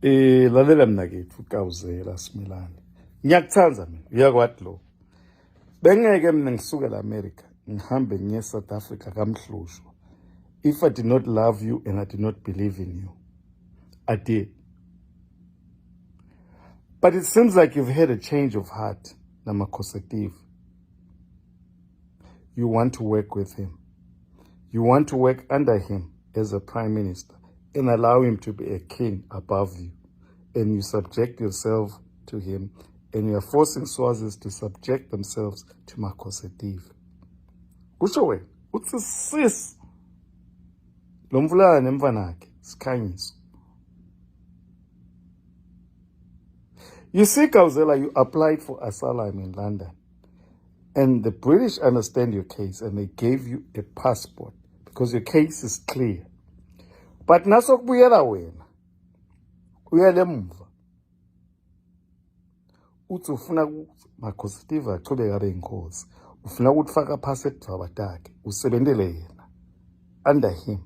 Lalela mina kethu uKawuzela Similane. Ngiyakuthanda mina, uyakwathi lo. Bengeke mina ngisuke la America, ngihambe ngiye South Africa kamhlushwa. If I did not love you and I did not believe in you, I did. But it seems like you've had a change of heart, Namakosative. You want to work with him. You want to work under him as a prime minister and allow him to be a king above you. And you subject yourself to him, and you are forcing Swazis to subject themselves to Makosative. Kusho wena, uthi sis lo mvulana nemvanakhe sikhanyiso. You see, Kawuzela, you applied for asylum in London, and the British understand your case, and they gave you a passport because your case is clear. But nasokubuyela wena uyele mva uthi ufuna Makosative aqhubeke abe inkosi, ufuna ukufaka phasi edvaba takhe usebentele yena under him.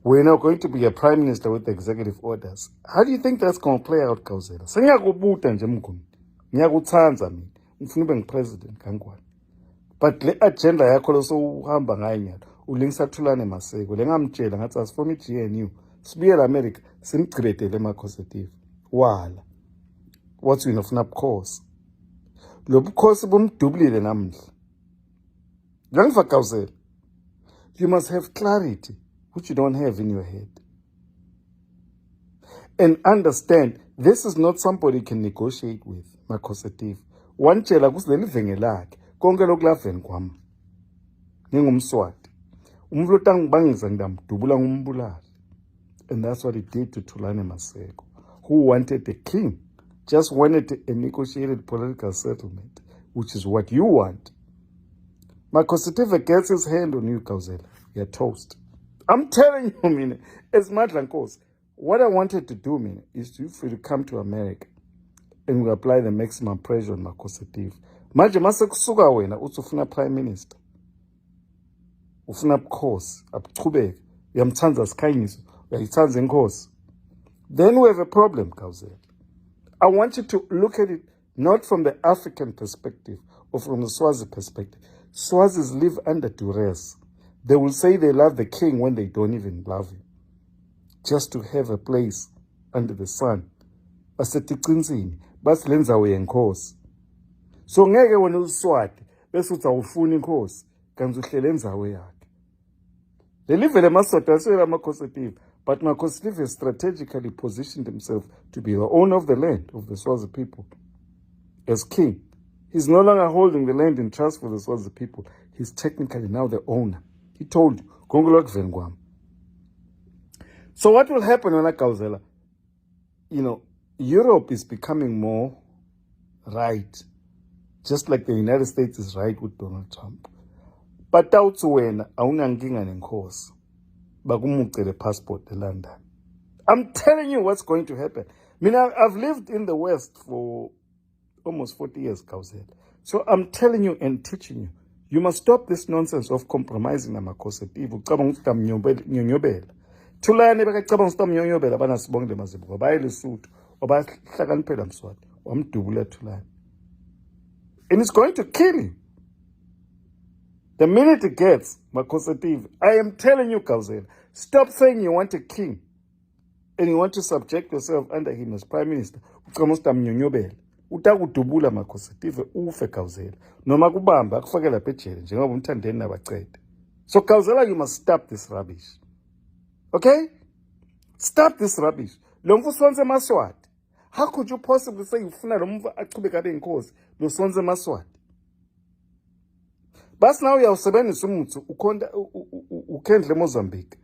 We're now going to be a prime minister with executive orders. How do you think that's going to play out, Kawuzela? Sengiyakubuta nje mnguni, ngiyakuthanza mina, ngifuna ube ngipresident kangwane. But le agenda yakho lo uhamba ngayo nyalo ulingisa Thulane Maseko lengamtshela ngathi asifuna iGNU sibuyela America simchibedele Makosative wala wathi wena ufuna ubukhosi lo bukhosi bumdubulile namhla. Ngiyangiva Kawuzela, you must have clarity which you don't have in your head, and understand this is not somebody you can negotiate with. Makosative wantshela kusileli venge lakhe konke lokulaveni kwami ngingumswati umuntu otangibangisa ngidambudubula ngumbulali. And that's what he did to Thulane Maseko, who wanted a king, just wanted a negotiated political settlement, which is what you want. Makosative gets his hand on you, Kawuzela, you're toast. I'm telling you, mina, as Madla Nkosi, what I wanted to do, mina, is for you to come to America and we apply the maximum pressure on Makosative. Manje masekusuka wena uthi ufuna prime minister, ufuna bukhosi abuchubeke, uyamthanza sikhanyiso, uyayithanza inkosi, then we have a problem, Kawuzela. I want you to look at it not from the African perspective or from the Swazi perspective. Swazis live under duress. They will say they love the king when they don't even love him, just to have a place under the sun. Basetiqinisini basi lenzawo yenkosi. So ngeke wena uSwati bese uthi awufuni inkosi kanti uhlele enzawo yakhe. Lelive lemaswati asela Makosative, but Makosative has strategically positioned himself to be the owner of the land of the Swazi people. As king, he's no longer holding the land in trust for the Swazi people. He's technically now the owner. He told you, Kongolok Vengwam. So what will happen when Kawuzela? You know, Europe is becoming more right, just like the United States is right with Donald Trump. But out when awunankinga nenkosi bakumucele passport to London. I'm telling you what's going to happen. I mean, I've lived in the West for almost 40 years, Kawuzela. So I'm telling you and teaching you, you must stop this nonsense of compromising Makosative. Ucabanga ukuthi utamnyonyobela. Thulane bekacabanga ukuthi utamnyonyobela banasibongile mazibuko bayelisuthu obahlakaniphela Mswati wamdubula Thulane. And it's going to kill you. The minute it gets Makosative, I am telling you, Kawuzela, stop saying you want a king and you want to subject yourself under him as prime minister. Ucabanga ukuthi utamnyonyobela. Utakudubula Makosative ufe Kawuzela. Noma kubamba akufake lapha ejele njengoba umthandeni nabacede. So Kawuzela, you must stop this rubbish. Okay? Stop this rubbish. Lo mfu sonze Maswati. How could you possibly say ufuna lo mfu aqhubeke abe inkosi lo sonze Maswati? But now uyawusebenzisa umuntu ukhendle Mozambique.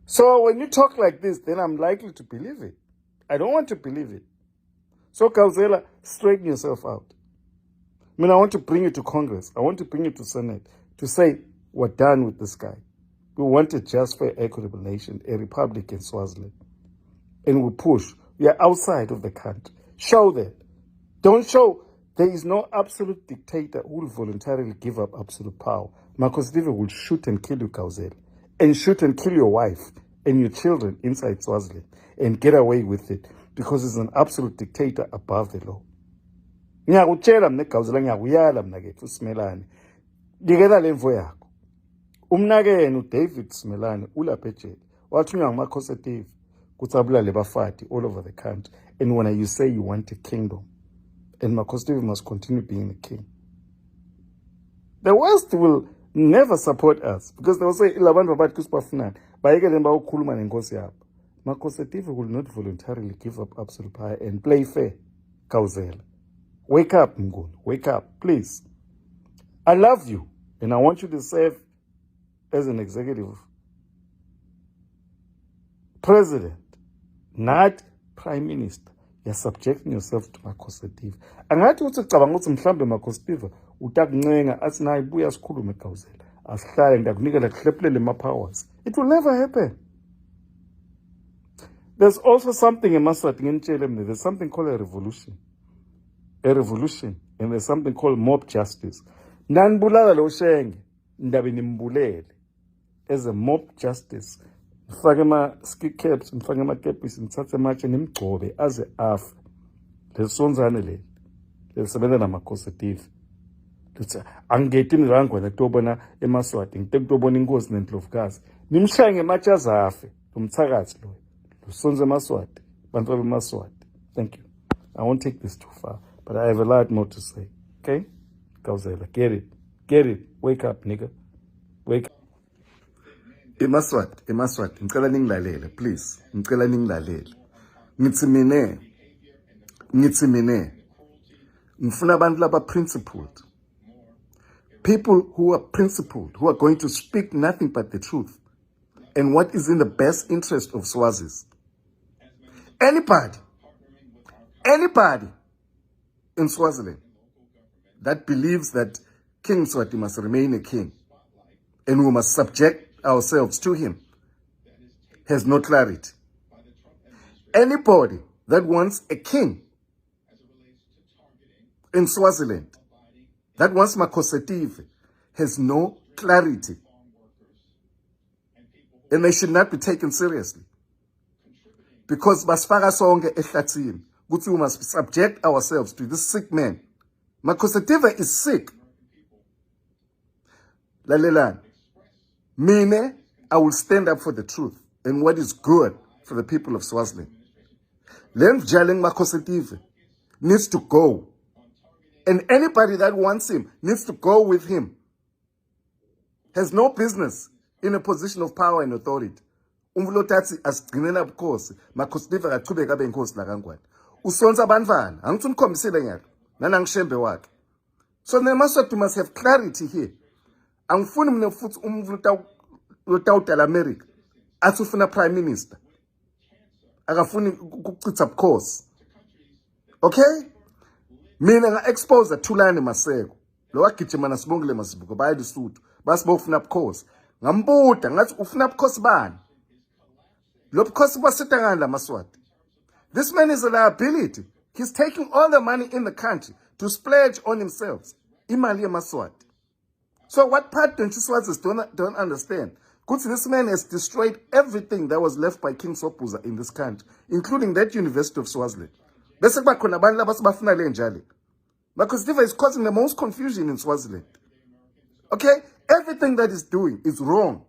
So when you talk like this, then I'm likely to believe it. I don't want to believe it. So Kawuzela, straighten yourself out. I mean, I want to bring you to Congress. I want to bring you to Senate to say, we're done with this guy. We want a just, fair, equitable nation, a republic in Swaziland. And we push. We are outside of the country. Show that. Don't show there is no absolute dictator who will voluntarily give up absolute power. Makosative will shoot and kill you, Kawuzela. And shoot and kill your wife and your children inside Swaziland and get away with it because he's an absolute dictator above the law. Ngiyakutshela mina eGawuzela, ngiyakuyala mina kethu Simelane, ngikela lemvo yakho. Umnakeni uDavid Simelane ulapha ejele wathunywa ngamaConservative kuthi abulale bafati all over the country, and when you say you want a kingdom, and MaConservative must continue being the king. The West will never support us because they will say ilabantu babathi kusibafunani bayekele bawukhuluma nenkosi yabo. MaConservative will not voluntarily give up absolute power and play fair. Gawuzela, wake up Mnguni, wake up please. I love you and I want you to serve as an executive president, not prime minister. You're subjecting yourself to MaConservative. Angathi uthi cabanga ukuthi mhlambe MaConservative utakuncenga athi nayi buya sikhulume Gawuzela, asihlale ndakunikela kuhlephulele ma-powers. It will never happen. There's also something in Maswati, there's something called a revolution. A revolution, and there's something called mob justice. Nanbulala lo shenge ndabe nimbulele as a mob justice. Mfake ama-ski caps, mfake ama-capis, mthathe amatshe nimgcobe aze afe. Lesonzane leli lisebenza namaConservative. Lithi angeti nirangwana kutobona eMaswati, ngite kutobona inkosi nendlovukazi. Nimshaye ngematshe aze afe, lo mthakathi lo. Lusonze eMaswati, bantu beMaswati. Thank you. I won't take this too far, but I have a lot more to say. Okay? Gawuzela, get it. Get it. Wake up, nigga. Wake up. eMaswati, ngicela ningilalele, please. Ngicela ningilalele. Ngithi mina. Ngifuna abantu laba principled. People who are principled, who are going to speak nothing but the truth and what is in the best interest of Swazis. Anybody in Swaziland that believes that King Mswati must remain a king and we must subject ourselves to him has no clarity. Anybody that wants a king in Swaziland, that wants MaConservative, has no clarity. And they should not be taken seriously. Because basfaka sonke ehlathini, ukuthi we must subject ourselves to this sick man. MaConservative is sick. Lalelani. Mine, I will stand up for the truth and what is good for the people of Swaziland. Len Jaling MaConservative needs to go. And anybody that wants him needs to go with him. Has no business in a position of power and authority. Umvulothatsi asigcinela bukhosi, MaConservative akachubeka abe inkosi la kangwane. Usonza abantwana, angithi umkhombisile nyaka, nanangishembe wakhe. So the Maswati must have clarity here. Angifuni mina futhi umvulotawutala America, athi ufuna prime minister. Akafuni ukuchitha bukhosi. Okay? Mina nga-expose Thulani Maseko. Lo wagijima naSibongile Masibuko baya eLesotho. Basibofuna bukhosi. Ngambuda ngathi ufuna bukhosi bani? Lo bukhosi basitangana la Maswati. This man is a liability. He's taking all the money in the country to splurge on himself. Imali Maswati. So what part don't you Swazis don't understand? Because this man has destroyed everything that was left by King Sobhuza in this country, including that University of Swaziland. Bese bakhona abantu labasibafuna le njalo. MaConservative is causing the most confusion in Swaziland. Okay? Everything that he's doing is wrong.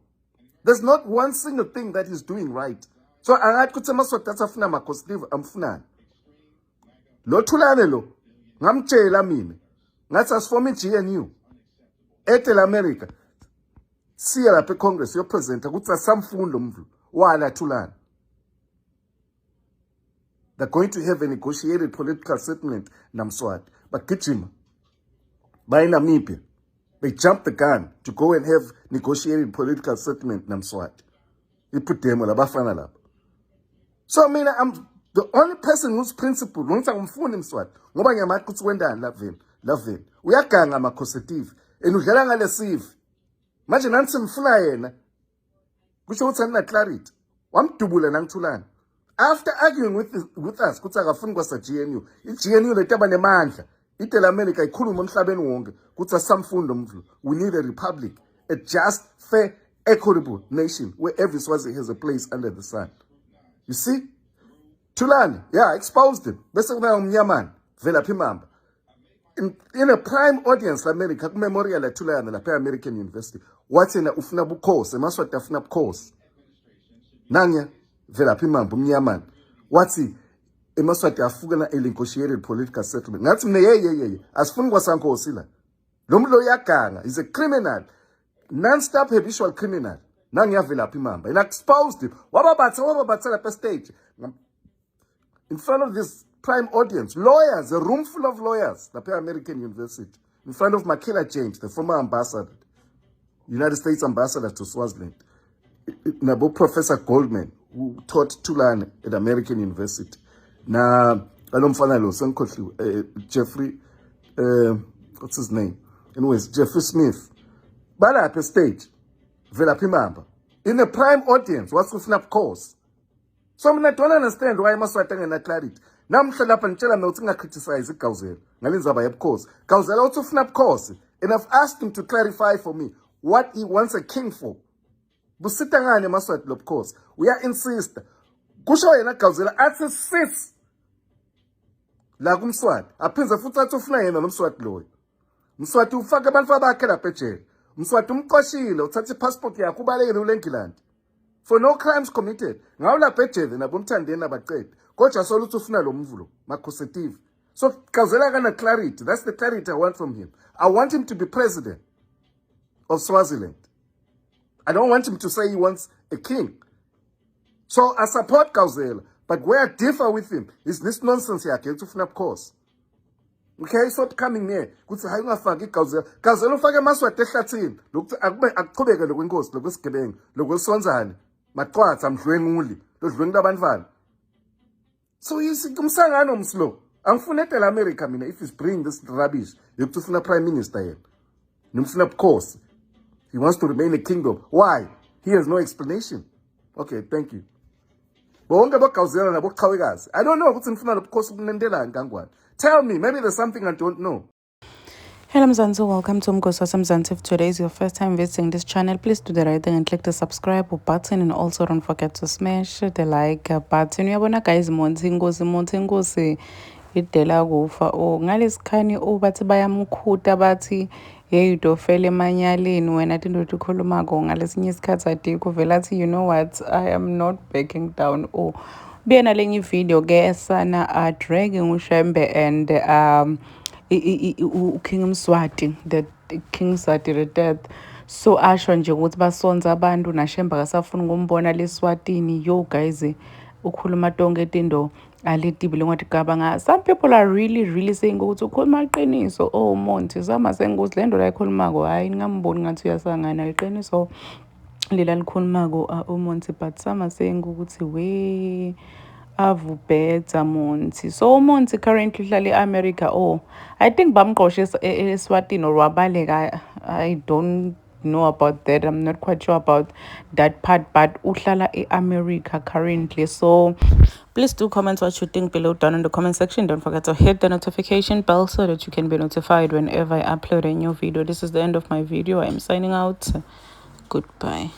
There's not one single thing that he's doing right. So angathi kuthi Maswati afuna MaConservative amfunani. Lo Thulane lo ngamtshela mina ngathi asifome iGNU etel America. Siya lapha eCongress yopresenta ukuthi asamfundo mvlu wala Thulane. They're going to have a negotiated political settlement namSwati. But Kichima, by Namibia, they jumped the gun to go and have negotiated political settlement namSwati. He put them on Bafana lab. So I mean, I'm the only person who's principled. Once I'm phone him Swati. Ngoba ngiyamathi ukuthi wendani laveni. Uyaganga MaConservative. And udlala ngale sieve. Manje nansi mfuna yena. Kusho ukuthi anina clarity. Wamdubula nangithulana. After arguing with us, kuthi akafuni kwasa GNU. I-GNU letaba nemandla. Itel America ikhuluma emhlabeni wonke kuthi asamfundo mvlu. We need a republic, a just, fair equitable nation where every Swazi has a place under the sun. You see? Thulani, yeah, exposed him. Bese kuna umnyamani, vela phimamba. In a prime audience America, memorial Thulani lapha American University. Wathi na ufuna bukhosi, emaswati afuna bukhosi. Nanya vela phimamba umnyamani. Wathi emaswati afuna a negotiated political settlement. Ngathi mina ye. Asifuni kwasankosi la. Lo muntu uyaganga, he's a criminal. Non-stop habitual criminal. Nangiyavela phimamba. And exposed him. Wababatha lapha stage. In front of this prime audience, lawyers, a room full of lawyers, the American University, in front of Makela James, the former ambassador, United States ambassador to Swaziland, Nabo Professor Goldman, who taught Thulani at American University. Na alomfana lo Jeffrey, what's his name? Anyways, Jeffrey Smith. Bala at the stage, vela phimamba. In a prime audience, what's the snap course? So I don't understand why Maswati ngena clarity. Namhla lapha ngitshela mina ukuthi ngakriticize iGawuzela ngalendzaba yebukhosi. Gawuzela uthi ufuna ubukhosi, and I've asked him to clarify for me what he wants a king for. Busita ngane Maswati lo bukhosi. We are insist. Kusho yena Gawuzela athi sis. La kumSwati. Aphinza futhi athi ufuna yena nomSwati loyo. MSwati ufaka abantu bakhe lapha ejele. MSwati umqoshile uthatha ipassport yakhe ubalekele uLengland. For no crimes committed. Ngaw lapha ejele nabomthandeni abaqede. Kodwa soluthi ufuna lo mvulo, Makhosetive. So Gawuzela kana clarity. That's the clarity I want from him. I want him to be president of Swaziland. I don't want him to say he wants a king. So I support Gawuzela, but where I differ with him is this nonsense yakhe ufuna ubukhosi. Okay, so coming here, kuthi hayi ungafaki iGawuzela. Gawuzela ufake amaswati ehlathini. Lokhu akuqhubeke lokwenkosi, lokwesigebengu, lokwesonzane. Maqwatha mdlwenguli, lodlwengu labantwana. So you see, kumsangano mslo. Angifuna etela America mina if he's bringing this rubbish. Yokuthi ufuna prime minister yena. Nimfuna ubukhosi. He wants to remain a kingdom. Why? He has no explanation. Okay, thank you. Bonke boGawuzela naboqhawekazi. I don't know ukuthi ngifuna lobukhosi kunendelani kangwane. Tell me, maybe there's something I don't know. Hello Mzansi, welcome to Mgosa Mzansi. If today is your first time visiting this channel, please do the right thing and click the subscribe button, and also don't forget to smash the like button. Uyabona guys, monthi inkosi idela kufa ngalesikhani bathi bayamkhuta bathi hey udofele emanyaleni wena into okhulumako ngalesinye isikhathi adikho vela athi you know what, I am not backing down. Buyena lenye video ke sana drag nguShembe and King Mswati, the King Mswati the death. So asho nje ukuthi basonza abantu naShembe akasafuna ukumbona leSwatini. Yo guys, ukhuluma tonke tindo aletibile ngathi cabanga. Some people are really saying ukuthi ukhuluma iqiniso. Oh Monty sama senguthi lento la ikhulumako hayi ngamboni ngathi uyasangana iqiniso lela likhulumako uMonty, but sama saying ukuthi we avubedza Monty. So Monty currently hlala eAmerica. I think bamqoshe eSwatini or wabaleka. I don't know about that. I'm not quite sure about that part, but uhlala eAmerica currently. So please do comment what you think below down in the comment section. Don't forget to hit the notification bell so that you can be notified whenever I upload a new video. This is the end of my video. I am signing out. Goodbye.